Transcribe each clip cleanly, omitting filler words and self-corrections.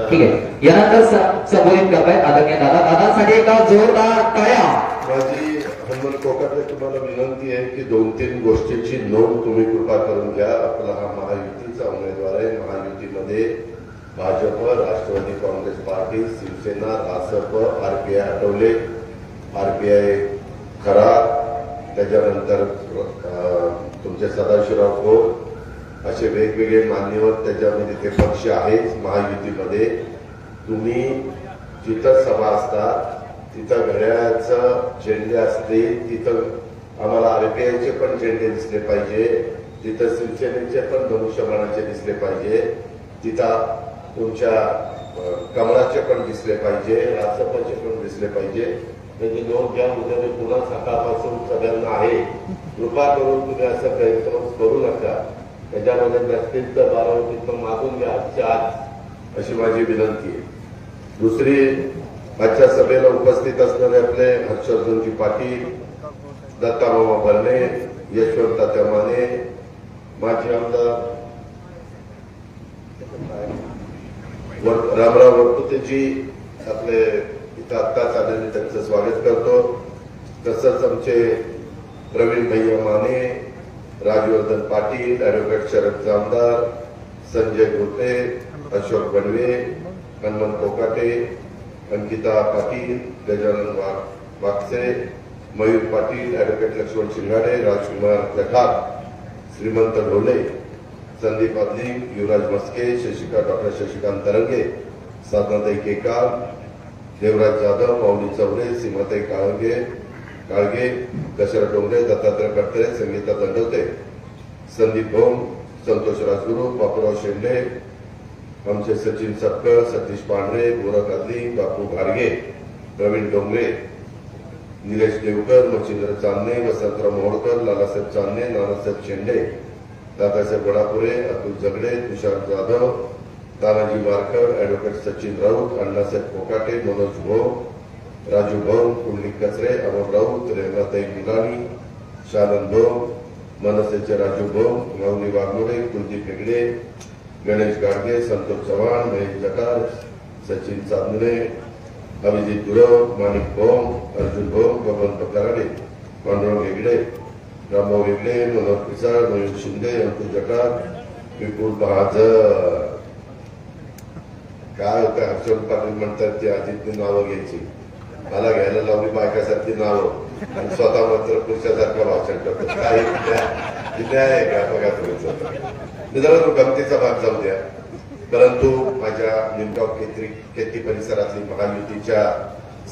ठीक आहे, यानंतर संबोधित करतायत आदरणीय दादा. दादासाठी एक जोरदार टाळ्या. माझी हनुमंत कोकाटे तुम्हाला विनंती आहे की 2-3 गोष्टीची नोंद तुम्ही कृपा करून घ्या. आपला हा महायुतीचा उमेदवार आहे. महायुतीमध्ये भाजप, राष्ट्रवादी काँग्रेस पार्टी, शिवसेना, रासप, आरपीआय हटवले, आरपीआय खरा, त्याच्यानंतर तुमचे सदाशिवराव खोत, असे वेगवेगळे मान्यवर त्याच्यामध्ये ते पक्ष आहेत. महायुतीमध्ये तुम्ही जिथं सभा असतात तिथं घड्याळाचं झेंडे असते, तिथं आम्हाला आरपीआयचे पण झेंडे दिसले पाहिजे, तिथं शिवसेनेचे पण धनुष्यबाणाचे दिसले पाहिजे, तिथं तुमच्या कमळाचे पण दिसले पाहिजे, रासपचे पण दिसले पाहिजे. म्हणजे लोक ज्या उद्या पुन्हा सकाळपासून सगळ्यांना आहे, कृपा करून तुम्ही असं प्रयत्न करू नका. त्याच्यामध्ये नसतील तर बारामतीतून मागून घ्या आजच्या आज, अशी माझी विनंती आहे. दुसरी, आजच्या सभेला उपस्थित असणारे आपले हर्षवर्धनजी पाटील, दत्तामामा भरणे, यशवंत तात्या माने, माजी आमदार रामराव वरपुतेजी आपले इथं आत्ताच आलेले, त्यांचं स्वागत करतो. तसंच आमचे प्रवीण भैया माने, राजवर्धन पाटील, ॲडव्होकेट शरद जामदार, संजय गोटे, अशोक बडवे, हनुमंत कोकाटे, अंकिता पाटील, गजानन वागसे, मयूर पाटील, ॲडव्होकेट लक्ष्मण शिंगाडे, राजकुमार जठार, श्रीमंत ढोले, संदीप आदली, युवराज मस्के, डॉक्टर शशिकांत तरंगे, साधनाताई केकाळ, देवराज जाधव, माऊली चौरे, सीमाताई काळगे, दशरथ डोंगरे, दत्तात्रय कडतरे, संगीता दंडवते, संदीप भोम, संतोष राजगुरू, बापूराव शेंडे, आमचे सचिन सपकळ, सतीश पांढरे, गोरख आदली, बापू घाडगे, प्रवीण डोंगरे, निलेश देवकर, मच्छिंद्र चांदणे, वसंतराव मोहोळकर, लालासाहेब चांदणे, नानासाहेब शेंडे, दादासाहेब बडापुरे, अतुल जगडे, तुषार जाधव, तानाजी मारकर, ॲडव्होकेट सचिन राऊत, अण्णासाहेब कोकाटे, मनोज भोम, राजू भोम, कुंडलिक कचरे, अमोल राऊत, रेखाताई मिलानी, शानंद भोम, मनसेचे राजू भोम, माऊली वाघमोडे, कुलदीप हेगडे, गणेश गाडगे, संतोष चव्हाण, महेश जटार, सचिन चांदणे, अभिजित गुरव, माणिक भोम, अर्जुन भोम, भगवंत कराडे, पांडुरंग हेगडे, रामभाऊ हेगडे, मनोहर पिसाळ, मयूर शिंदे, अंकुश जटार, विपुल बहादर. काय होतं, हर्षवर्धन पाटील म्हणतात ते आधीतली नावं घ्यायची, मला घ्यायला लावली बायकासारखी नावं आणि स्वतः मात्र पुरुषासारखं भाषण करतो. काय न्याय आहे का बघा तुम्ही. जरा तो गमतीचा भाग जाऊ द्या. परंतु माझ्या निमगाव केती परिसरातली महायुतीच्या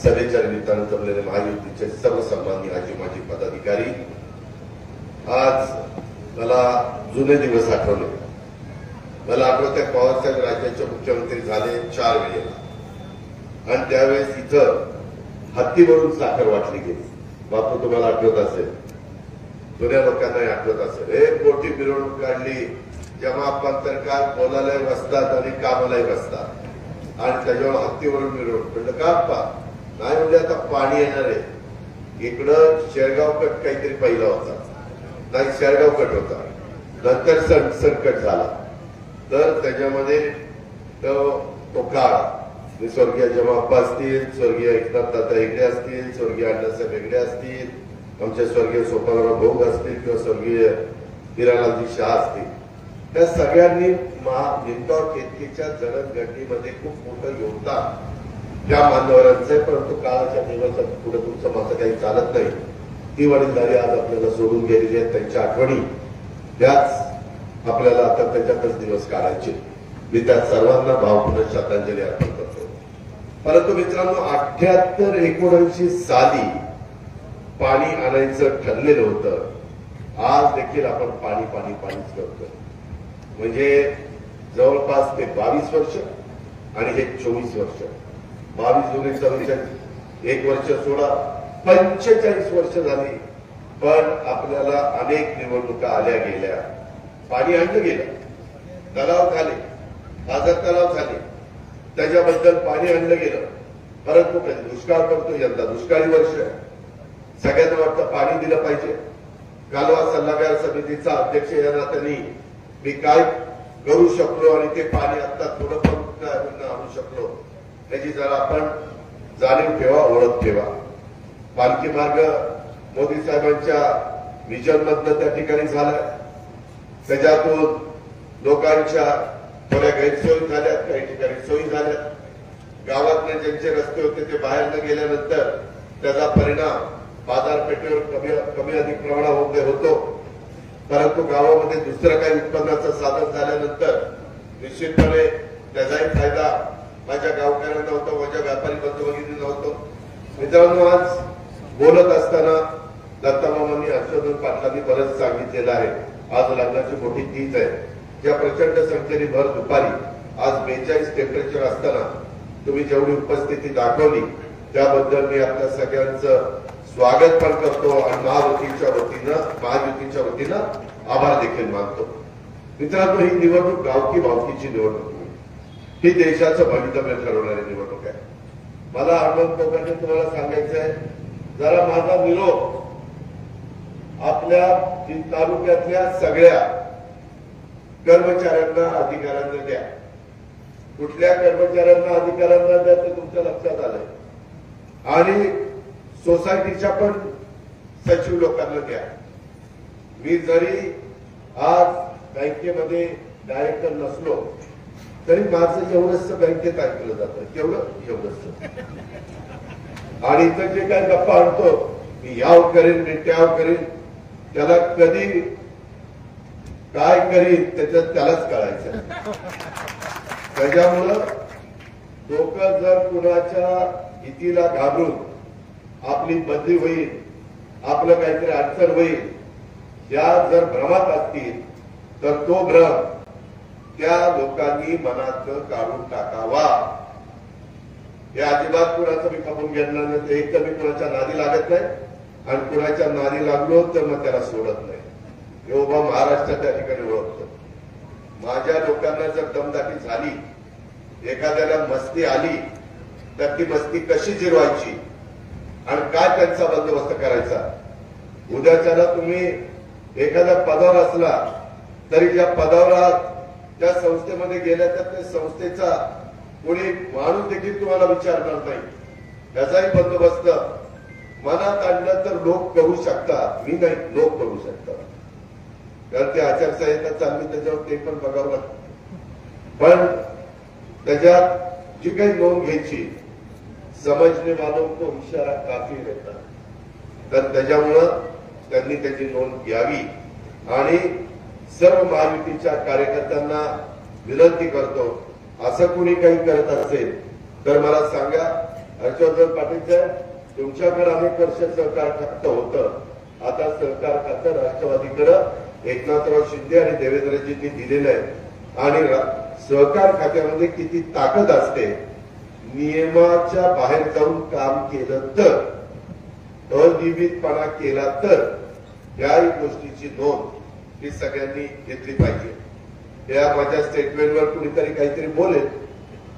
सभेच्या निमित्तानं जमलेले महायुतीचे सर्व सन्माननीय आजी माजी पदाधिकारी, आज मला जुने दिवस आठवले. मला आठवते पवारसाहेब राज्याचे मुख्यमंत्री झाले 4 वेळेला आणि त्यावेळेस इथं हत्तीवरून साखर वाटली गेली. बापू तुम्हाला आठवत असेल, जुन्या लोकांनाही आठवत असेल. एक मोठी मिरवणूक काढली, जेव्हा पंतरकार बोलायलाही बसतात आणि कामालाही बसतात आणि त्याच्यावर हत्तीवरून मिरवणूक. म्हणलं का अप्पा? नाही म्हणजे आता पाणी येणार आहे. इकडं शेरगाव कट काहीतरी पहिला होता, नाही शेरगाव कट होता, नंतर संकट झाला. तर त्याच्यामध्ये तो काळ स्वर्गीय जमाप्पा असतील, स्वर्गीय एकनाथ दादा हेगडे असतील, स्वर्गीय अण्णासाहेब हेगडे असतील, आमचे स्वर्गीय सोपानराव भोग असतील किंवा स्वर्गीय हिरालालजी शाह असतील, त्या सगळ्यांनी निमगाव केतकीच्या जडणघडणीमध्ये खूप मोठं योगदान त्या मान्यवरांचं आहे. परंतु काळाच्या दिवसात पुढे तुमचं माझं काही चालत नाही. ती वडीलधारी आज आपल्याला सोडून गेलेली आहेत. त्यांच्या आठवणी त्याच आपल्याला आता त्याच्यातच दिवस काढायचे. मी त्या सर्वांना भावपूर्ण श्रद्धांजली अर्पण करतो. परंतु मित्रांनो, 78-79 साली पाणी आणायचं ठरलेलं होतं. आज देखील आपण पाणी पाणी पाणीच करतो. म्हणजे जवळपास ते 22 वर्ष आणि हे 24 वर्ष. 22 जुने 44, 1 वर्ष सोडा, 45 वर्ष झाली. पण आपल्याला अनेक निवडणुका आल्या गेल्या, पाणी आणलं गेलं, तलाव झाले, आझाद तलाव झाले, त्याच्याबद्दल पाणी आणलं गेलं. परंतु दुष्काळ पडतो, यंदा दुष्काळी वर्ष आहे. सगळ्यांना वाटतं पाणी दिलं पाहिजे. कालवा सल्लागार समितीचा अध्यक्ष या नात्याने मी काय करू शकलो आणि ते पाणी आता थोडं पण आणू शकलो त्याची जरा आपण जाणीव ठेवा, ओळख ठेवा. पालखी मार्ग मोदी साहेबांच्या विजन मधनं त्या ठिकाणी झालाय. त्याच्यातून लोकांच्या थोड्या गैरसोयी झाल्या, काही ठिकाणी सोयी झाल्या. गावातले ज्यांचे रस्ते होते ते बाहेर न गेल्यानंतर त्याचा परिणाम बाजारपेठेवर कमी अधिक प्रमाणामध्ये होतो. परंतु गावामध्ये दुसरं काही उत्पन्नाचं साधन झाल्यानंतर निश्चितपणे त्याचाही फायदा माझ्या गावकऱ्यांना होतो, माझ्या व्यापारी बंधू भगिनींना होतो. मित्रांनो, आज बोलत असताना दत्तामामांनी हर्षवर्धन पाटलांनी बरंच सांगितलेलं आहे. आज लग्नाची मोठी तीज आहे. ज्या प्रचंड संख्येने भर दुपारी आज 42 टेम्परेचर असताना तुम्ही जेवढी उपस्थिती दाखवली त्याबद्दल मी आपल्या सगळ्यांचं स्वागत पण करतो आणि महायुतीच्या वतीनं आभार देखील मानतो. मित्रांनो, ही निवडणूक गावकी भावकीची निवडणूक नाही, ही देशाचं भवितव्य ठरवणारी निवडणूक आहे. मला हनुमंत कोकाटे तुम्हाला सांगायचं आहे, जरा माझा निरोप आपल्या तालुक्यातल्या सगळ्या कर्मचाऱ्यांना, अधिकाऱ्यांना द्या. कुठल्या कर्मचाऱ्यांना, अधिकाऱ्यांना द्या ते तुमच्या लक्षात आलंय. आणि सोसायटीच्या पण सचिव लोकांना द्या. मी जरी आज बँकेमध्ये डायरेक्टर नसलो तरी माझं एवढंच बँकेत ऐकलं जातं. एवढंच. आणि इथं जे काही गप्पा आणतो, मी याव करेन, मी त्याव करेन, त्याला कधी काय करीन त्यालाच कळायचं. त्याच्यामुळं लोक जर कुणाच्या भीतीला घाबरून आपली बदली होईल, आपलं काहीतरी अडचण होईल, या जर भ्रमात असतील तर तो भ्रम त्या लोकांनी मनातनं काढून टाकावा. हे अजिबात कुणाचं मी खपून घेणार नाही. एक तर मी कुणाच्या नादी लागत नाही आणि कुणाच्या नादी लागलो तर मग त्याला सोडत नाही. हे उभा महाराष्ट्र त्या ठिकाणी ओळखतो. माझ्या लोकांना जर दमदाटी झाली, एखाद्याला मस्ती आली, तर ती मस्ती कशी जिरवायची आणि काय त्यांचा बंदोबस्त करायचा. उद्याच्याला तुम्ही एखाद्या पदावर असला तरी ज्या पदावर त्या संस्थेमध्ये गेल्या तर त्या संस्थेचा कोणी माणूस देखील तुम्हाला विचारणार नाही. त्याचाही बंदोबस्त मनात आणलं तर लोक करू शकतात, मी नाही, लोक करू शकतात. कारण ते आचारसंहिता चालली त्याच्यावर ते पण बघावं लागतं. पण त्याच्यात जी काही नोंद घ्यायची, समजने वालों को इशारा काफी रहता, तर त्याच्यामुळं त्यांनी त्याची नोंद घ्यावी. आणि सर्व महायुतीच्या कार्यकर्त्यांना विनंती करतो, असं कोणी काही करत असेल तर मला सांगा. हर्षवर्धन पाटील साहेब, तुमच्याकडे अनेक वर्ष सहकार खातं होतं, आता सहकार खातं राष्ट्रवादीकडे एकनाथराव शिंदे आणि देवेंद्रजींनी दिलेलं आहे. आणि सहकार खात्यामध्ये किती ताकद असते. नियमाच्या बाहेर जाऊन काम केलं तर, अनियमितपणा केला तर याही गोष्टीची नोंद ही सगळ्यांनी घेतली पाहिजे. या माझ्या स्टेटमेंटवर कुणीतरी काहीतरी बोलेल,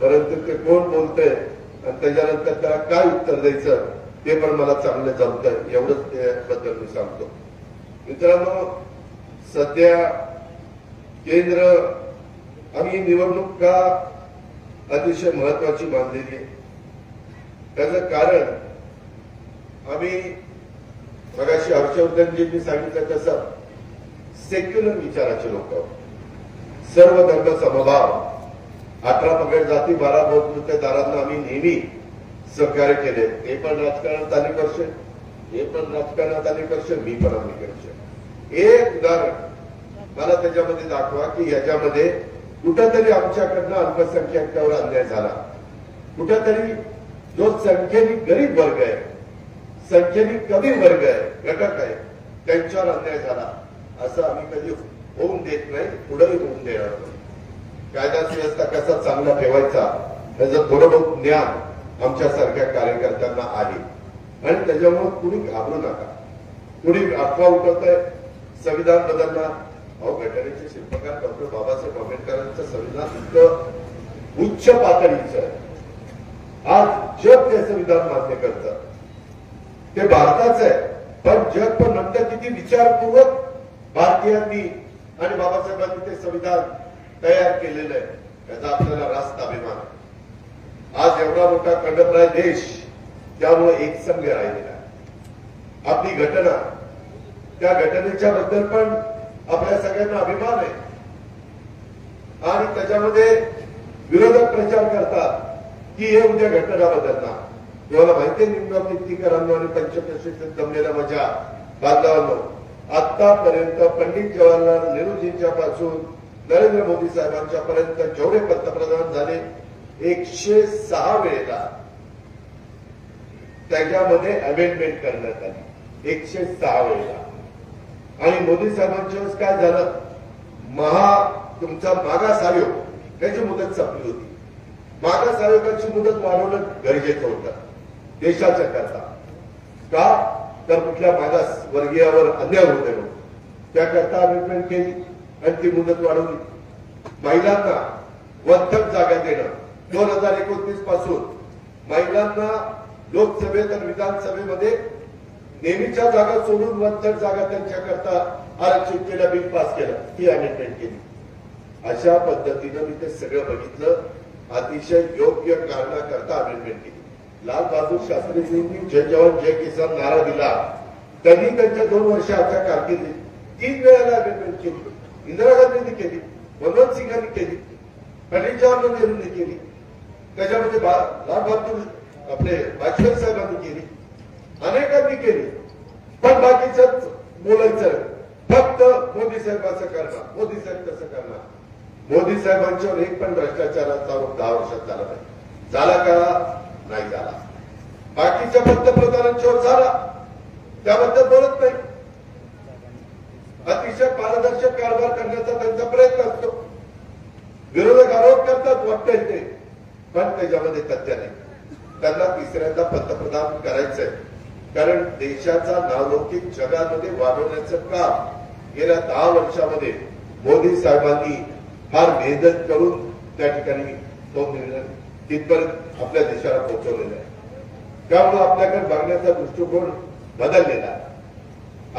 परंतु ते कोण बोलतंय आणि त्याच्यानंतर त्याला काय उत्तर द्यायचं ते पण मला चांगलं जमतं. एवढंच त्याबद्दल मी सांगतो. मित्रांनो, सध्या केंद्र आम्ही निवडणूक का अतिशय महत्वाची मानलेली आहे. त्याचं कारण आम्ही मगाशी हर्षवर्धनजींनी सांगितलं तसं सेक्युलर विचाराचे लोक, सर्व धर्म समभाव, 18 पगड जाती 12 बौद्धदारांना आम्ही नेहमी सहकार्य केले. ते पण राजकारणात अनेक वर्ष, हे पण राजकारणात अनेक वर्ष, मी पण अनेक वर्ष. एक उदाहरण मला त्याच्यामध्ये दाखवा की याच्यामध्ये कुठंतरी आमच्याकडनं अल्पसंख्याकावर अन्याय झाला. कुठंतरी जो संख्येने गरीब वर्ग आहे, संख्येने कमी वर्ग आहे, घटक आहे, त्यांच्यावर अन्याय झाला. असं आम्ही कधी होऊन देत नाही, पुढेही होऊन देणार नाही. कायदा सुव्यवस्था कसा चांगला ठेवायचा त्याचं थोडं बहुत ज्ञान आमच्यासारख्या कार्यकर्त्यांना आहे. आणि त्याच्यामुळे कुणी घाबरू नका. कुणी अफवा उठवतंय संविधान बदलणार. अहो, घटनेचे शिल्पकार डॉक्टर बाबासाहेब आंबेडकरांचं संविधान इतकं उच्च पातळीचं आहे. आज जग ते संविधान मान्य करतं. ते भारताचं आहे, पण जग पण म्हणतं किती विचारपूर्वक भारतीयांनी आणि बाबासाहेबांनी ते संविधान तयार केलेलं आहे याचा आपल्याला रास्त अभिमान आहे. आज एवढा मोठा खंडप्राय देश त्यामुळे एकसंघ राहिलेला आहे. आपली घटना त्या घटनेच्या बद्दल पण आपल्या सगळ्यांना अभिमान आहे. आणि त्याच्यामध्ये विरोधक प्रचार करतात की हे उद्या घटना बदलणार. तुम्हाला माहिती आहे निमगाव नितीकरांनो आणि पंचक्रोशीत जमलेल्या माझ्या बांधवांनो, आतापर्यंत पंडित जवाहरलाल नेहरूजींच्या पासून नरेंद्र मोदी साहेबांच्या पर्यंत जेवढे पंतप्रधान झाले 106 वेळेला त्याच्यामध्ये अमेंडमेंट करण्यात आली. 106 वेळेला. आणि मोदी साहेबांच्या वेळेस काय झालं, तुमचा मागास आयोग त्याची मुदत संपली होती. मागास आयोगाची मुदत वाढवणं गरजेचं होतं देशाच्या करता. का तर कुठल्या मागास वर्गीयावर अन्याय होऊ नये त्याकरता अमेंडमेंट केली आणि ती मुदत वाढवली. महिलांना वंथक जागा देणं 2029 पासून महिलांना लोकसभेत आणि विधानसभेमध्ये नेहमीच्या जागा सोडून वंथक जागा त्यांच्याकरता आरक्षित केल्या, बिल पास केलं, ती अमेंडमेंट केली. अशा पद्धतीनं मी ते सगळं बघितलं. अतिशय योग्य कारणाकरता अमेंडमेंट केली. लाल बहादूर शास्त्रीजींनी जय जवान जय किसान नारा दिला. त्यांनी त्यांच्या 2 वर्षाच्या कारकिर्दीत 3 वेळेला अमेंडमेंट केली. इंदिरा गांधींनी केली, मनमोहन सिंगांनी केली, पंडित जवाहरलाल नेहरूंनी केली, त्याच्यामध्ये लाल बहादूर आपले वाजपेयी साहेबांनी केली, अनेकांनी केली. पण बाकीच बोलायचं फक्त मोदी साहेब असं करणार, मोदी साहेब कसं करणार. मोदी साहेबांच्यावर एक पण भ्रष्टाचाराचा आरोप 10 वर्षात झाला नाही. झाला का? नाही झाला. बाकीच्या पंतप्रधानांच्यावर झाला, त्याबद्दल बोलत नाही. अतिशय पारदर्शक कारभार करण्याचा त्यांचा प्रयत्न असतो. विरोधक आरोप करतात वाटतंय ते, पण त्याच्यामध्ये तथ्य नाही. त्यांना तिसऱ्यांदा पंतप्रधान करायचंय. कारण देशाचा नावलौकिक जगामध्ये वाढवण्याचं काम गेल्या 10 वर्षामध्ये मोदी साहेबांनी फार मेहनत करून त्या ठिकाणी तो निर्णय तिथपर्यंत आपल्या देशाला पोहोचवलेला आहे. त्यामुळे आपल्याकडे बघण्याचा दृष्टिकोन बदललेला आहे.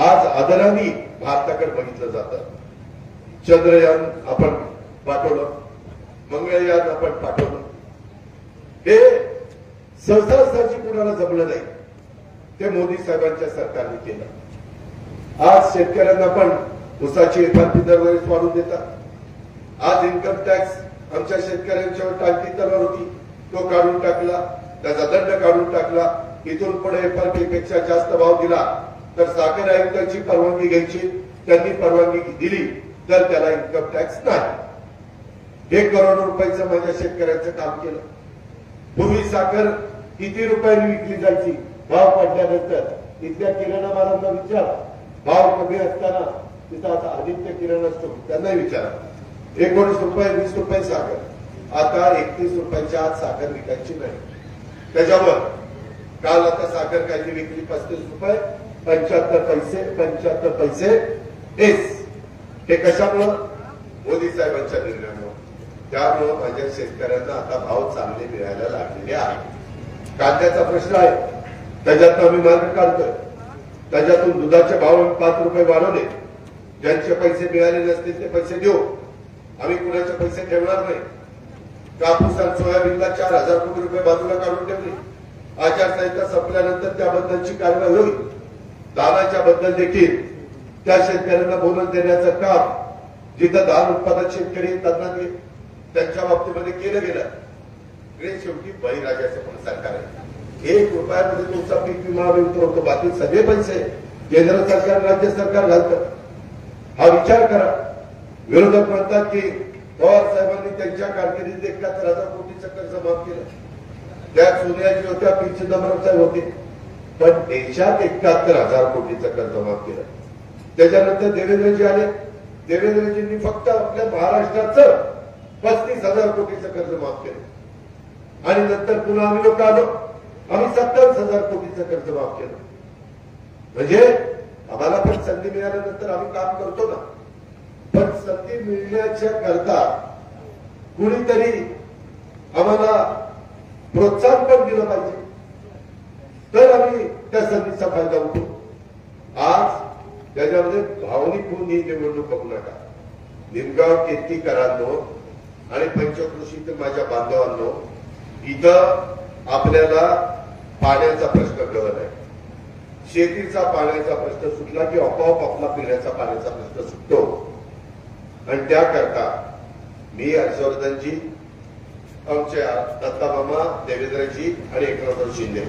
आज आदराने भारताकडे बघितलं जातं. चंद्रयान आपण पाठवलं, मंगळयान आपण पाठवलं. हे सहजासहजी कुणाला जमलं नाही, ते मोदी साहेबांच्या सरकारने केलं. आज शेतकऱ्यांना पण ऊसाची एफआरपी दरवेळेस वाढवून देतात. आज इन्कम टॅक्स आमच्या शेतकऱ्यांच्यावर टाकी तलवार होती, तो काढून टाकला, त्याचा दंड काढून टाकला. इथून पुढे एफआरपी पेक्षा जास्त भाव दिला तर साखर आयुक्ताची परवानगी घ्यायची. त्यांनी परवानगी दिली तर त्याला इन्कम टॅक्स नाही. 1 करोड रुपयाचं माझ्या शेतकऱ्यांचं काम केलं. पूर्वी साखर किती रुपयांनी विकली जायची, भाव पडल्यानंतर इथल्या किराणा मालांचा विचार, भाव कमी असताना तिथं आता आदित्य किराणा असतो त्यांनाही विचारा, 19 रुपये 20 रुपये साखर, आता 31 रुपयाच्या आत साखर विकायची नाही. त्याच्यावर काल आता साखर काहीतरी विकली 35 रुपये 75 पैसे एस. हे कशामुळं? मोदी साहेबांच्या निर्णयामुळे. त्यामुळं माझ्या शेतकऱ्यांना आता भाव चांगले मिळायला लागलेले आहेत. कांद्याचा प्रश्न आहे, त्याच्यातून आम्ही मार्ग काढतोय. त्याच्यातून दुधाचे भाव 5 रुपये वाढवले. ज्यांचे पैसे मिळाले नसतील ते पैसे देऊ, आम्ही कुणाचे पैसे ठेवणार नाही. कापूस आणि सोयाबीनला 4,000 कोटी रुपये बाजूला काढून ठेवले. आचारसंहिता संपल्यानंतर त्याबद्दलची कारवाई होईल. धानाच्या बद्दल देखील त्या शेतकऱ्यांना बोनस देण्याचं काम जिथं धान उत्पादक शेतकरी त्यांना त्यांच्या बाबतीमध्ये केलं गेलं. हे शेवटी बळीराजाचं पण सरकार आहे. 1 रुपयामध्ये तुमचा पीक विमा उतरवतो, बाकी सगळे पैसे केंद्र सरकार राज्य सरकार घालतं. हा विचार करा. विरोधक म्हणतात की पवार साहेबांनी त्यांच्या कारकिर्दीत 71,000 कोटीचं कर्ज माफ केलं. त्यात सोनियाजी होत्या, पी चिदंबरम साहेब होते, पण देशात 71,000 कोटीचं कर्ज माफ केलं. त्याच्यानंतर देवेंद्रजी आले. देवेंद्रजींनी फक्त आपल्या महाराष्ट्राचं 35,000 कोटीचं कर्ज माफ केलं. आणि नंतर पुन्हा आम्ही लोक आलो, आम्ही 27,000 कोटीचं कर्ज माफ केलं. म्हणजे आम्हाला पण संधी मिळाल्यानंतर आम्ही काम करतो ना, पण संधी मिळण्याच्या करता कुणीतरी आम्हाला प्रोत्साहन पण दिलं पाहिजे, तर आम्ही त्या संधीचा फायदा होतो. आज त्याच्यामध्ये भावनिक होऊन ही निवडणूक बघू नका. निमगाव केतकीकरांनो आणि पंचकृषीतील माझ्या बांधवांनो, इथं आपल्याला पाण्याचा प्रश्न कळत आहे. शेतीचा पाण्याचा प्रश्न सुटला की आपोआप आपला पिण्याचा पाण्याचा प्रश्न सुटतो. आणि त्याकरता मी हर्षवर्धनजी, आमचे दत्तामामा, देवेंद्रजी आणि एकनाथराव शिंदे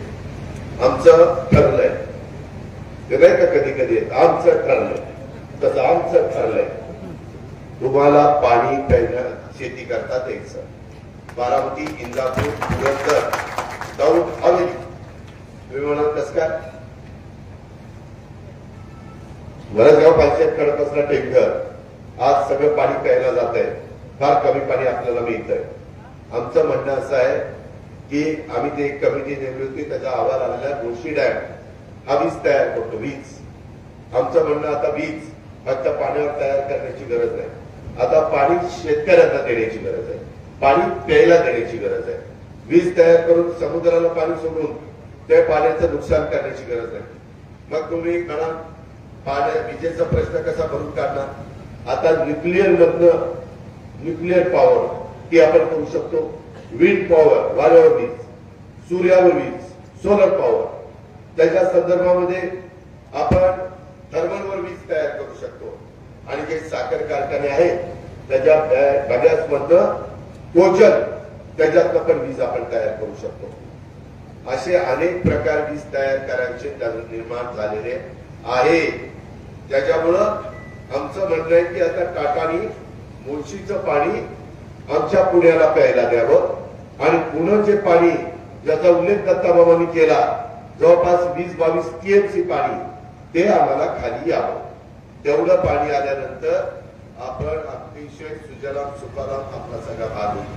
आमचं ठरलंय. ते नाही का कधी कधी आमचं ठरलंय, तसं आमचं ठरलंय तुम्हाला पाणी प्यायला शेती करता द्यायचं. बारामती, इंदापूर, पुरंदर, दौंड, हवेली, तुम्ही म्हणाल कसं काय? वरसगाव पंचायत कडक असला टेंकर आज सगळं पाणी प्यायला जात आहे. फार कमी पाणी आपल्याला मिळतंय. आमचं म्हणणं असं आहे की आम्ही ते एक कमिटी नेमली होती, त्याचा अहवाल आलेला गोशी डॅम हा वीज तयार करतो. वीज आमचं म्हणणं आता वीज फक्त पाण्यावर तयार करण्याची गरज नाही. आता पाणी शेतकऱ्यांना देण्याची गरज आहे. पाणी प्यायला देण्याची गरज आहे. वीज तयार करून समुद्राला पाणी सोडून त्या पाण्याचं नुकसान करण्याची गरज नाही. मग तुम्ही म्हणा पाण्या विजेचा प्रश्न कसा भरून काढणार? आता न्यूक्लिअर पॉवर ती आपण करू शकतो. विंड पॉवर, वाऱ्यावर वीज, सूर्यावर वीज, सोलर पॉवर, त्याच्या संदर्भामध्ये आपण थर्मलवर वीज तयार करू शकतो. आणि जे साखर कारखाने आहेत त्याच्या बगॅसमधनं कोचल त्याच्यातनं पण वीज आपण तयार करू शकतो. असे अनेक प्रकार वीज तयार करायचे निर्माण झालेले आहे. त्याच्यामुळं आमचं म्हणणं आहे की आता टाटानी मुळशीचं पाणी आमच्या पुण्याला प्यायला द्यावं आणि पुण्याचे पाणी ज्याचा उल्लेख दत्ताबाबांनी केला जवळपास 20-22 TMC पाणी ते आम्हाला खाली यावं. तेवढं पाणी आल्यानंतर आपण अतिशय सुजलाम सुफलाम आपला सगळा भाग होईल.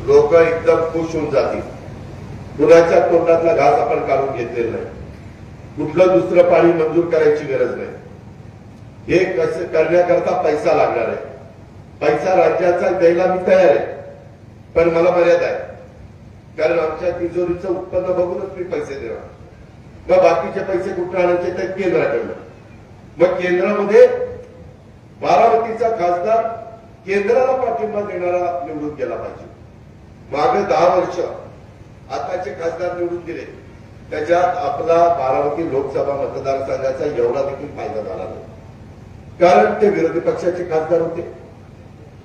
लोक एकदम खुश होऊन जातील. कुणाच्या तोंडातला घास आपण काढून घेतलेला नाही. कुठलं दुसरं पाणी मंजूर करायची गरज नाही. हे कसं करण्याकरता पैसा लागणार आहे. पैसा राज्याचा द्यायला मी तयार आहे, पण मला मर्यादा आहे. कारण आमच्या तिजोरीचं उत्पन्न बघूनच मी पैसे देणार. मग बाकीचे पैसे कुठे आणायचे तर केंद्राकडनं. मग केंद्रामध्ये बारामतीचा खासदार केंद्राला पाठिंबा देणारा निवडून गेला पाहिजे. मागे 10 वर्ष आताचे खासदार निवडून दिले, त्याच्यात आपला बारामती लोकसभा मतदारसंघाचा एवढा देखील फायदा झाला नाही. कारण ते विरोधी पक्षाचे खासदार होते.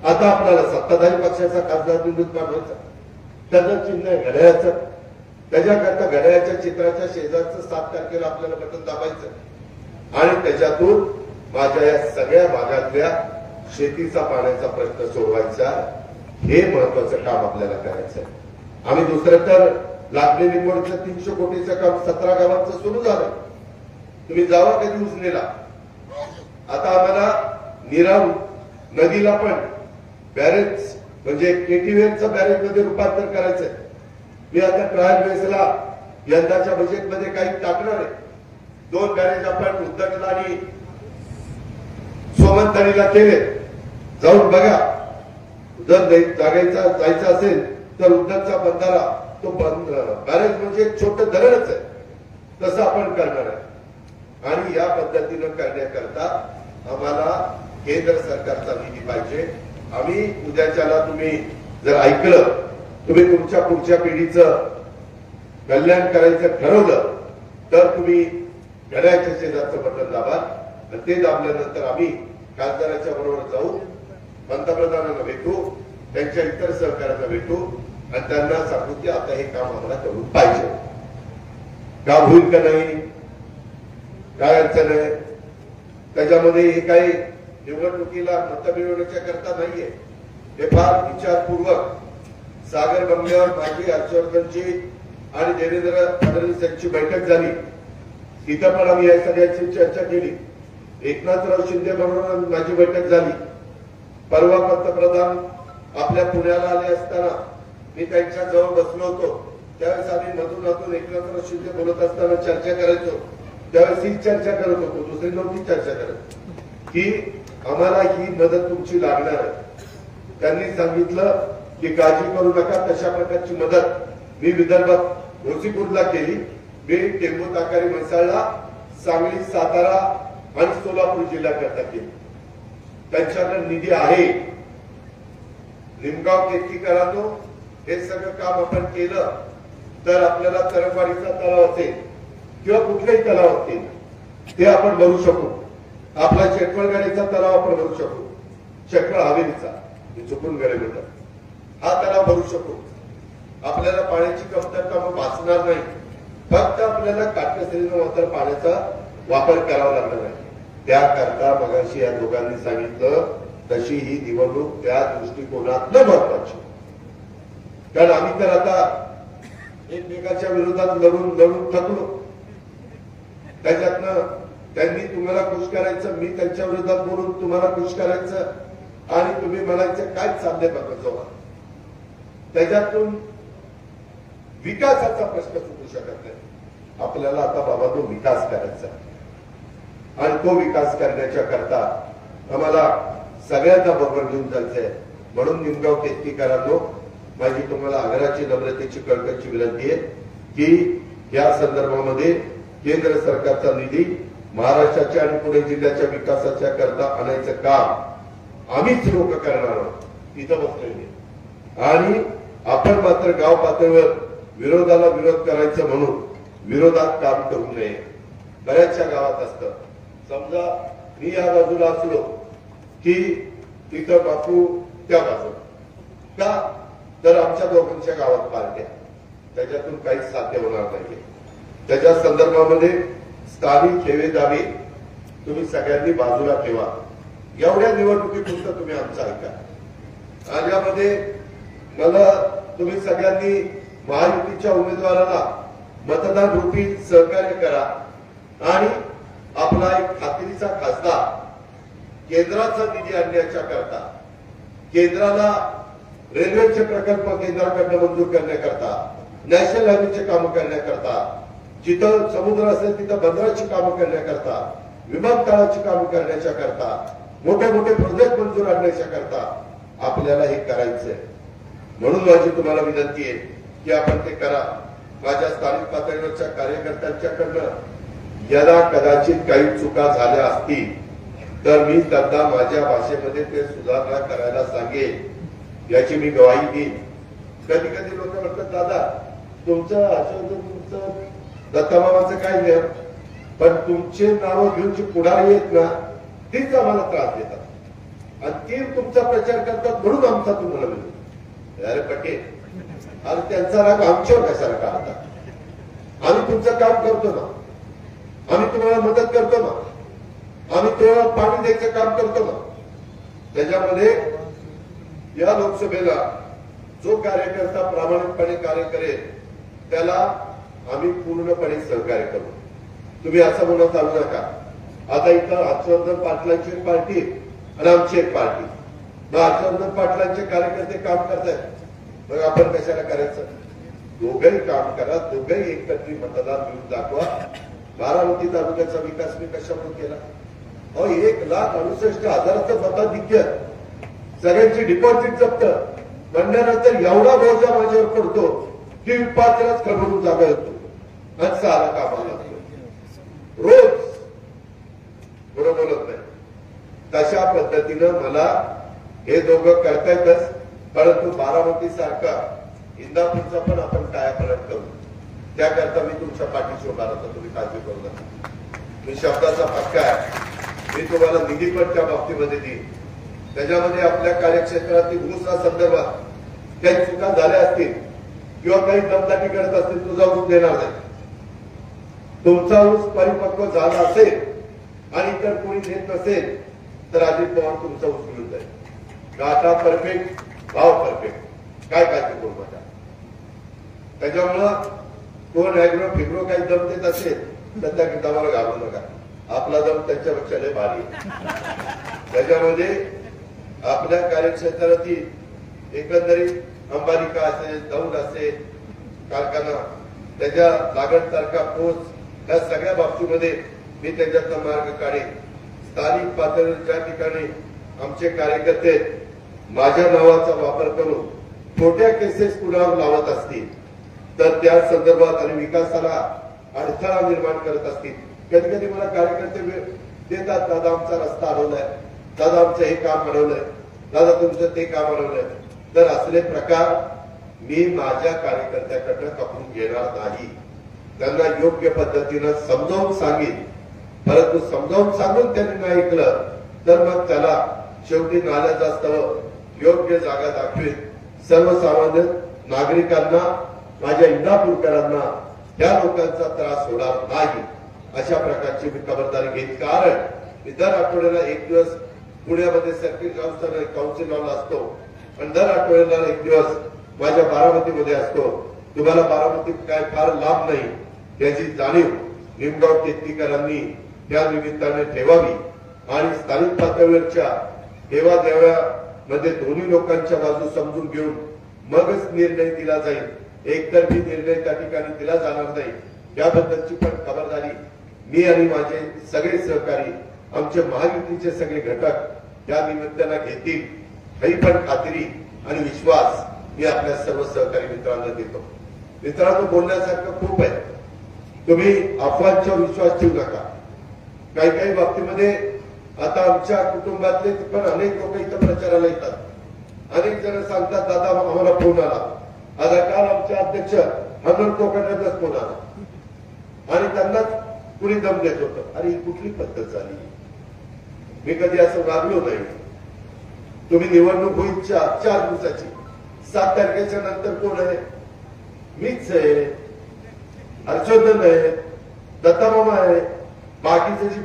आता आपल्याला सत्ताधारी पक्षाचा खासदार निवडून पाठवायचा. त्याचं चिन्ह आहे घड्याळाचं. त्याच्याकरता घड्याळाच्या चित्राच्या शेजारचं 7 तारखेला आपल्याला बटन दाबायचं आणि त्याच्यातून माझ्या या सगळ्या भागातल्या शेतीचा पाण्याचा प्रश्न सोडवायचा. हे महत्वाचं काम आपल्याला करायचं आहे. आम्ही दुसरं तर लागलेली निवडचं 300 कोटीचं काम 17 गावांचं सुरू झालं. तुम्ही जावा कधी उजनीला. आता आम्हाला नीराव नदीला पण बॅरेज म्हणजे केटीव्हीचं बॅरेज मध्ये रूपांतर करायचंय. मी आता ट्रायल बेसला यंदाच्या बजेटमध्ये काही टाकणार आहे. 2 बॅरेज आपण उद्दटला आणि सोमंतरीला केले. जाऊन बघा. जर जायचं असेल तर उद्दटचा बंधारा तो बॅरेज म्हणजे छोटं धरणच आहे, तसं आपण करणार आहे. आणि या पद्धतीनं करण्याकरता आम्हाला केंद्र सरकारचा निधी पाहिजे. आम्ही उद्याच्याला तुम्ही जर ऐकलं, तुम्ही तुमच्या पुढच्या पिढीचं कल्याण करायचं ठरवलं तर तुम्ही घड्याळाच्या शेजारचं बटन दाबाल. आणि ते दाबल्यानंतर आम्ही खासदाराच्या बरोबर जाऊ, पंतप्रधानांना भेटू, त्यांच्या इतर सहकार्यांना भेटू आणि त्यांना सांगू की आता हे काम आम्हाला करून पाहिजे. काम होईल का नाही, काय अडचण आहे त्याच्यामध्ये. हे काही निवडणुकीला मत मिळवण्याच्या करता नाहीये. हे फार विचारपूर्वक सागर बंगल्यावर माझी हर्षवर्धनची आणि देवेंद्र फडणवीस यांची बैठक झाली. तिथं पण आम्ही या सगळ्याची चर्चा केली. एकनाथराव शिंदे बरोबर माझी बैठक झाली. परवा पंतप्रधान आपल्या पुण्याला आले असताना मी त्यांच्या जवळ बसलो होतो. त्यावेळेस आम्ही मधून एकनाथराव शिंदे बोलत असताना चर्चा करायचो. त्यावेळेस ही चर्चा करत होतो, दुसरी नव्हती चर्चा करत, की आम्हाला ही मदत तुमची लागणार आहे. त्यांनी सांगितलं की काळजी करू नका, तशा प्रकारची मदत मी विदर्भात गोसीखुर्दला केली. मी टेंबू ताकारी म्हैसाळला, सांगली, सातारा आणि सोलापूर जिल्ह्याकरता केली. त्यांच्याकडे निधी आहे. निमगाव केतकीकरांनो, हे सगळं काम आपण केलं तर आपल्याला तरंगवाडीचा तलाव असेल किंवा कुठलाही तलाव असतील ते आपण भरू शकू. आपला शेटवळगाडीचा तलाव आपण भरू शकू. शेटवळ हवेलीचा चुकून गेले होतं, हा तलाव भरू शकू. आपल्याला पाण्याची कमतरता मग भासणार नाही. फक्त आपल्याला काटकसरीनं मात्र पाण्याचा वापर करावा लागणार नाही. त्याकरता मगाशी या दोघांनी सांगितलं तशी ही निवडणूक त्या दृष्टिकोनातनं महत्वाची. कारण आम्ही तर आता एकमेकाच्या विरोधात लढून थकलो. त्याच्यातनं त्यांनी तुम्हाला खुश करायचं, मी त्यांच्या विरोधात बोलून तुम्हाला खुश करायचं आणि तुम्ही म्हणायचं काय चाललंय बघा जवळ. त्याच्यातून विकासाचा प्रश्न सुटू शकत नाही. आपल्याला आता बाबा तो विकास करायचा आणि तो विकास करण्याच्या करता आम्हाला सगळ्यांना बरोबर घेऊन जायचंय. म्हणून निमगाव केतकीकरांनो, माझी तुम्हाला आग्रहाची नम्रतेची कळकळीची विनंती आहे की या संदर्भामध्ये केंद्र सरकारचा निधी महाराष्ट्राच्या आणि पुणे जिल्ह्याच्या विकासाच्या करता आणायचं काम आम्हीच लोक करणार आहोत इथं बसलेले. आणि आपण मात्र गाव पातळीवर विरोधाला विरोध करायचं म्हणून विरोधात काम करू नये. बऱ्याचशा गावात असतं, समजा मी या बाजूला असलो की तिथं बापू त्या बाजूला, का तर आमच्या दोघांच्या गावात पार्ट्या, त्याच्यातून काहीच साध्य होणार नाही. त्याच्या संदर्भामध्ये स्थानिक ठेवे दावे तुम्ही सगळ्यांनी बाजूला ठेवा. एवढ्या निवडणुकीपुरतं तुम्ही आमचं ऐका. माझ्यामध्ये मला तुम्ही सगळ्यांनी महायुतीच्या उमेदवाराला मतदान रूपी सहकार्य करा आणि आपला एक खात्रीचा खासदार केंद्राचा निधी आणण्याच्या करता, केंद्राला रेल्वेचे प्रकल्प केंद्राकडनं मंजूर करण्याकरता, नॅशनल हायवेचे कामं करण्याकरता, जिथं समुद्र असेल तिथं बंदराची कामं करण्याकरता, विमानतळाची कामं करण्याच्या करता, मोठे मोठे प्रोजेक्ट मंजूर आणण्याच्या करता आपल्याला हे करायचंय. म्हणून माझी तुम्हाला विनंती आहे की आपण ते करा. माझ्या स्थानिक पातळीवरच्या कार्यकर्त्यांच्याकडनं यदा कदाचित काही चुका झाल्या असतील तर मी त्यांना माझ्या भाषेमध्ये ते सुधारणा करायला सांगेन, याची मी ग्वाही देईन. कधी कधी लोक म्हणतात दादा तुमचं आश्वासन, तुमचं दत्ताबाबांचं काय नाही, पण तुमचे नावं घेऊन जी पुढारी आहेत ना तीच आम्हाला त्रास देतात आणि ती तुमचा प्रचार करतात म्हणून आमचा तुम्हाला मिळतो. अरे पटेल, अरे त्यांचा राग आमच्यावर कशाला काढता? आम्ही तुमचं काम करतो ना, आम्ही तुम्हाला मदत करतो ना, आम्ही तुम्हाला पाणी द्यायचं काम करतो ना. त्याच्यामध्ये या लोकसभेला जो कार्यकर्ता प्रामाणिकपणे कार्य करेल त्याला आम्ही पूर्णपणे सहकार्य करू. तुम्ही असं म्हणत चालू नका आता इथं हर्षवर्धन पाटलांची एक पार्टी आणि आमची एक पार्टी, मग हर्षवर्धन पाटलांचे कार्यकर्ते काम करतायत, मग आपण कशाला करायचं? दोघंही काम करा, दोघंही एकत्रित मतदान घेऊन दाखवा. बारामती तालुक्याचा विकास मी कशामुळे केला? 1,68,000 मताधिक्य, सगळ्यांची डिपॉझिट जप्त म्हणल्यानंतर एवढा बोजा माझ्यावर पडतो की 5 लाख खबरून जागा येतो आणि 6 लाख कामाला लागतो रोज. बरोबर बोलत नाही. तशा पद्धतीनं मला हे दोघं करतायतच, परंतु बारामती सारखा इंदापूरचा पण आपण टायापलट करू. त्याकरता मी तुमच्या पाठीशी उभा राहतो, तुम्ही काळजी करू नका. मी शब्दाचा पक्का आहे. मी तुम्हाला निधी पण त्या बाबतीमध्ये देईन. त्याच्यामध्ये आपल्या कार्यक्षेत्रातील ऊसा संदर्भात काही चुका झाल्या असतील किंवा काही दमदाटी करत असतील तुझा ऊस देणार नाही. तुमचा ऊस परिपक्व झाला असेल आणि इतर कोणी देत नसेल तर अजित पवार तुमचा ऊस मिळून जाईल. गाठा परफेक्ट, भाव परफेक्ट, काय काळजी करू नका. त्याच्यामुळं कोण ऍग्रो फिग्रो काही दम देत असेल तर त्या किताबाला घालू नका. आपला दम त्यांच्यापेक्षा लय भारी. त्याच्यामध्ये आपल्या कार्यक्षेत्रातील एकंदरीत अंबालिका असेल, दौंड असेल, कारखाना, त्याच्या लागण तारखा, पोच, या सगळ्या बाबतीमध्ये मी त्याच्यातला मार्ग काढेन. स्थानिक पातळीवर ज्या ठिकाणी आमचे कार्यकर्ते माझ्या नावाचा वापर करून छोट्या केसेस कुणावर लावत असतील तर त्या संदर्भात आणि विकासाला अडथळा निर्माण करत असतील, कधी कधी मला कार्यकर्ते देतात दादा आमचा रस्ता अडवलाय, दादा आमचं हे काम अडवलंय, दादा तुमचं ते काम अडवलंय, तर असले प्रकार मी माझ्या कार्यकर्त्याकडनं कपून घेणार नाही. त्यांना योग्य पद्धतीनं समजावून सांगेन. परंतु समजावून सांगून त्यांनी नाही ऐकलं तर मग त्याला शेवटी नाल्यात असतं योग्य जागा दाखवेल. सर्वसामान्य नागरिकांना, माझ्या इंदापूरकरांना त्या लोकांचा त्रास होणार नाही अशा प्रकारची मी खबरदारी घेईन. कारण मी दर आठवड्याला एक दिवस पुण्यामध्ये सर्किट काउन्सिलला असतो आणि दर आठवड्याला एक दिवस माझ्या बारामतीमध्ये असतो. तुम्हाला बारामतीत काय फार लाभ नाही याची जाणीव निमगाव केतकीकरांनी त्या निमित्ताने ठेवावी आणि स्थानिक पातळीवरच्या देवादेव्यामध्ये दोन्ही लोकांच्या बाजू समजून घेऊन मगच निर्णय दिला जाईल. एकतर्फी निर्णय त्या ठिकाणी दिला जाणार नाही याबद्दलची पण खबरदारी मी आणि माझे सगळे सहकारी, आमचे महायुतीचे सगळे घटक या निमित्तानं घेतील. ही पण खात्री आणि विश्वास मी आपल्या सर्व सहकारी मित्रांना देतो. मित्रांनो, बोलण्यासारखं खूप आहे. तुम्ही अफवांच्यावर विश्वास ठेवू नका. काही काही बाबतीमध्ये आता आमच्या कुटुंबातले पण अनेक लोक इथं प्रचाराला येतात. अनेक जण सांगतात दादा आम्हाला फोन आला. आता काल आमचे अध्यक्ष हनुमान कोकणातच फोन आला आणि त्यांनाच कुणी दम देत होतं. अरे ही कुठली पद्धत झाली? मी कधी असं वागलो नाही. तुम्ही निवडणूक होईल 4 दिवसाची, 7 तारखेच्या नंतर कोण आहे? मीच आहे, हर्षवर्धन आहे, दत्तामामा आहे. बाकीचे जे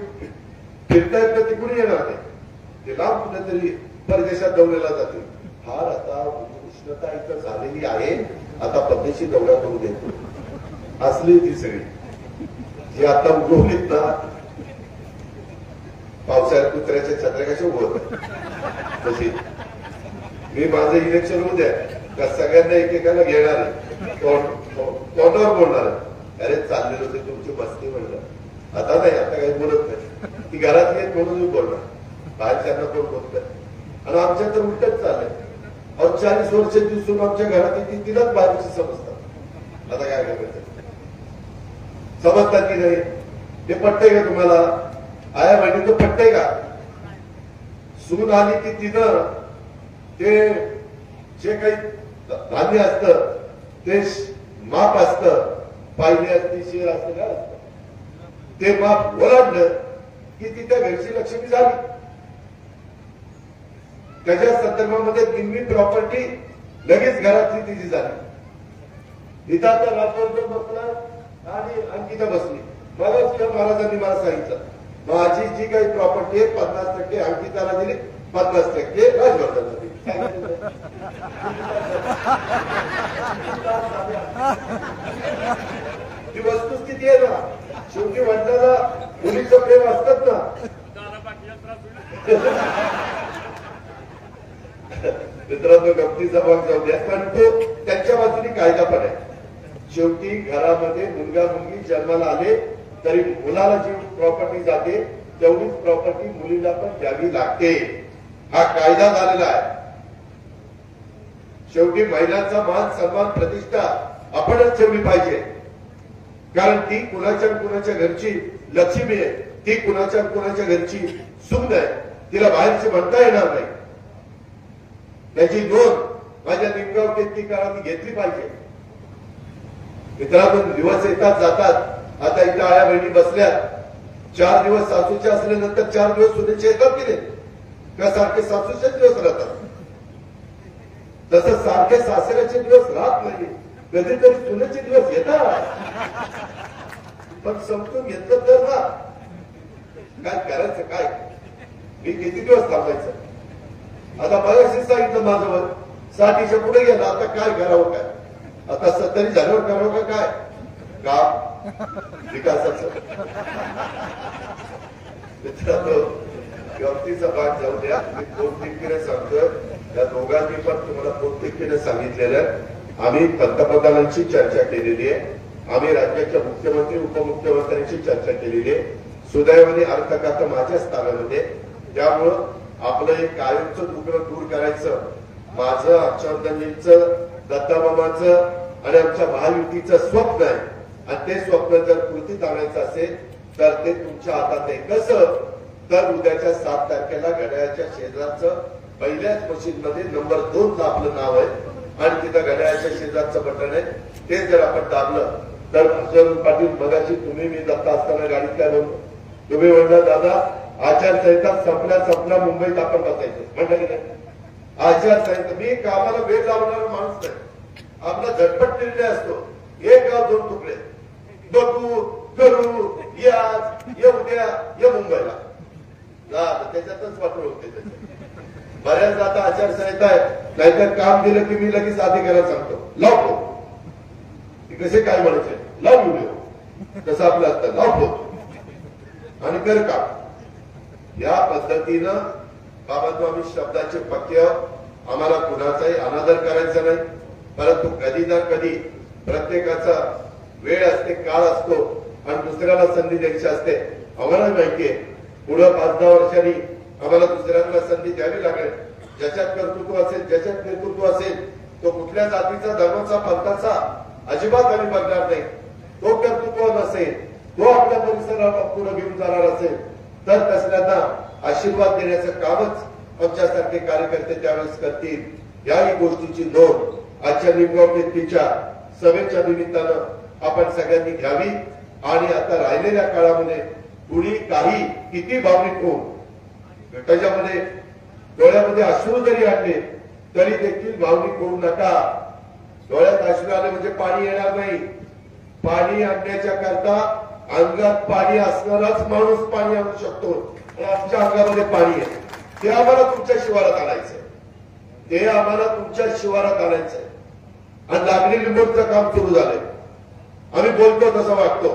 फिरतायत ते कुणी येणार नाही. ते लांब कुठेतरी परदेशात दौऱ्याला जातील. फार आता उष्णता इथं झालेली आहे, आता पद्धतशीर दौरा करू देतो. असली ती सगळी जी आता उगवलीत ना, पावसाळ्यात कुत्र्याच्या छत्र्या कशा उगवत तशी. मी माझं इलेक्शन होऊ द्या का सगळ्यांना एकेकाला घेणार आहे, तोंडावर बोलणार आहे. अरे चाललेलं होते तुमची बसती म्हणलं. आता नाही, आता काही बोलत नाही. ती घरात येत म्हणून बोलणार, बाहेरच्यांना कोण बोलत नाही. आणि आमच्या तर उलटच चाललंय. 40 वर्ष दिवसून आमच्या घरात येते तिलाच बाहेरची समजतात. आता काय करायचं? समजतात की नाही? ते पटतंय का तुम्हाला? आया बहिणीचं पटतंय का? सून आली की तिनं ते जे काही धान्य असतं ते माप असतं, पाहिली असती, शेर असतं, काय असतं ते माप ओलांडलं की ती त्या घरची लक्ष्मी झाली. त्याच्या संदर्भामध्ये निम्मी प्रॉपर्टी लगेच घरातली तिची झाली. इथं आता राजवर्धन बसला आणि अंकिता बसली. महाराजांनी मला सांगितलं माझी जी काही प्रॉपर्टी आहे 50% अंकिताला दिली, 50% राजवर्धनला दिली. ती वस्तुस्थिती आहे ना. शेवटी वडिलाला मुलीचं प्रेम असतात ना. मित्रांनो, गमतीचा भाग जाऊ द्या, पण तो त्यांच्या बाजूने कायदा पण आहे. शेवटी घरामध्ये मुलगा मुलगी जन्माला आले तरी मुलाला जी प्रॉपर्टी जाते तेवढीच प्रॉपर्टी मुलीला पण द्यावी लागते. हा कायदा झालेला आहे. शेवटी महिलांचा मान सन्मान प्रतिष्ठा आपणच ठेवली पाहिजे. कारण ती कुणाच्या घरची लक्ष्मी आहे. ती कुणाच्या घरची सून आहे. तिला बाहेरची म्हणता येणार नाही. त्याची नोंद माझ्या निमगाव केतकीकरांनी घेतली पाहिजे. मित्रांनो, दिवस येतात जातात. आता इथं आया बहिणी बसल्यात. 4 दिवस सासूचे असल्यानंतर 4 दिवस सुनेचे येतात की नाही? का सारखे सासूचेच दिवस राहतात? तसं सारखे सासऱ्याचे दिवस राहत नाही. कधीतरी सुनेचे दिवस येतात. पण समजून घेतलं तर ना, काय करायचं? काय मी किती दिवस थांबायचं? आता मगाशी सांगितलं माझं 60च्या पुढे गेला. आता काय करावं? काय आता 70 झाल्यावर करावं का? काय काम विकासाचं? मित्रांनो, व्यक्तीचा भाग जाऊ द्या. मी पोटतिडकीने सांगतोय, त्या दोघांनी पण तुम्हाला पोटतिडकीने सांगितलेलं आहे. आम्ही पंतप्रधानांची चर्चा केलेली आहे. आम्ही राज्याच्या मुख्यमंत्री उपमुख्यमंत्र्यांची चर्चा केलेली आहे. सुदैवाने अर्थ खातं माझ्याच ताब्यामध्ये. त्यामुळं आपलं एक कायमचं दुग्र दूर करायचं, माझं, हर्षवर्धनजींचं, दत्तामामाचं आणि आमच्या महायुतीचं स्वप्न आहे. आणि ते स्वप्न जर कृतीत आणायचं असेल तर ते तुमच्या हातात आहे. कसं? तर उद्याच्या 7 तारखेला घड्याळाच्या शेजारचं पहिल्याच मशीन मध्ये नंबर 2 ला आपलं नाव आहे आणि तिथं घड्याळाच्या शेजारचं बटन आहे. ते जर आपण दाबलं तर हर्षवर्धन पाटील मगाशी तुम्ही मी दत्ता असताना गाडीत काय बोलतो तुम्ही म्हणला दादा आचारसंहिता संपल्या मुंबईत आपण बसायचं म्हणलं की नाही. आचारसंहिता मी कामाला वेळ लावणारा माणूस नाही. आपला झटपट निर्णय असतो. एक गाव 2 तुकडे बघू करू या उद्या या मुंबईला त्याच्यातच वाटोळ होते. बऱ्याचदा आता आचारसंहिता आहे नाहीतर काम दिलं की मी लगेच अधिकाऱ्याला सांगतो लावतो. कसे काय म्हणायचे लाव व्हिडिओ कसं आपलं असतं लावतो आणि कर का या पद्धतीनं बाबा आम्ही शब्दाचे पक्य आम्हाला कुणाचाही अनादर करायचा नाही. परंतु कधी ना कधी प्रत्येकाचा वेळ असते काळ असतो आणि दुसऱ्याला संधी द्यायची असते. आम्हाला माहितीये पुढं 5-10 वर्षांनी आम्हाला दुसऱ्यांना संधी द्यावी लागेल. ज्याच्यात कर्तृत्व असेल ज्याच्यात नेतृत्व असेल तो कुठल्या जातीचा धर्माचा पंथाचा अजिबात आम्ही बघणार नाही. तो कर्तृत्व नसेल तो आपल्या परिसराला पुढे घेऊन जाणार असेल तर तसल्यांना आशीर्वाद देण्याचं कामच आमच्यासारखे कार्यकर्ते त्यावेळेस करतील. याही गोष्टीची नोंद आजच्या निमगाव व्यक्तीच्या सभेच्या निमित्तानं आपण सगळ्यांनी घ्यावी आणि आता राहिलेल्या काळामध्ये कुणी काही किती भावनिक होऊन त्याच्यामध्ये डोळ्यामध्ये अश्रू जरी आणले तरी देखील भावनिक होऊ नका. डोळ्यात अश्रू आले म्हणजे पाणी येणार नाही. पाणी आणण्याच्या करता अंगात पाणी असणाराच माणूस पाणी आणू शकतो. आमच्या अंगामध्ये पाणी आहे ते आम्हाला तुमच्या शिवारात आणायचंय. ते आम्हाला तुमच्या शिवारात आणायचंय आणि लागलेली मोठचं काम सुरू झालंय. आम्ही बोलतो तसं वाटतो.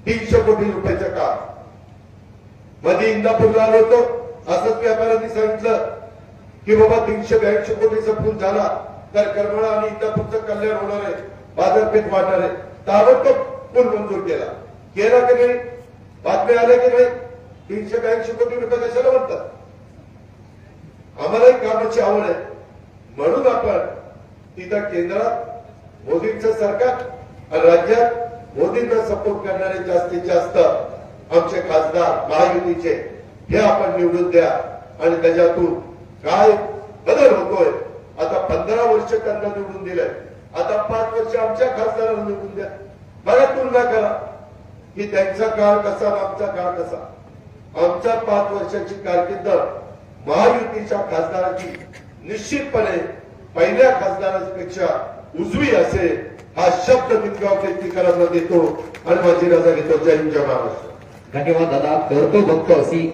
300 कोटी रुपयाचं काम मध्ये इंदापूरला आलो होतो. असंच व्यापाऱ्यांनी सांगितलं की बाबा 382 कोटीचा पूल झाला तर करमाळा आणि इंदापूरचं कल्याण होणार आहे बाजारपेठ वाढणार आहे. ताबडतोब पूल मंजूर केला की नाही. बातम्या आल्या की नाही 382 कोटी रुपये कशाला म्हणतात. आम्हालाही कामाची आवड आहे म्हणून आपण तिथं केंद्रात मोदींचं सरकार आणि राज्यात मोदींना सपोर्ट करणारे जास्तीत जास्त आमचे खासदार महायुतीचे हे आपण निवडून द्या आणि त्याच्यातून काय बदल होतोय. आता 15 वर्ष त्यांना निवडून दिलंय. आता 5 वर्ष आमच्या खासदारांना निवडून द्या. बघा तुलना करा की त्यांचा काळ कसा आणि आमचा काळ कसा. आमच्या 5 वर्षाची कारकीर्द महायुतीच्या खासदाराची निश्चितपणे पहिल्या खासदारांपेक्षा उजवी असेल हा शब्द निमगाव केतकीकरांना देतो आणि माझी रजा घेतो. जय हिंद जय महाराष्ट्र. धन्यवाद दादा. करतो बघतो अशी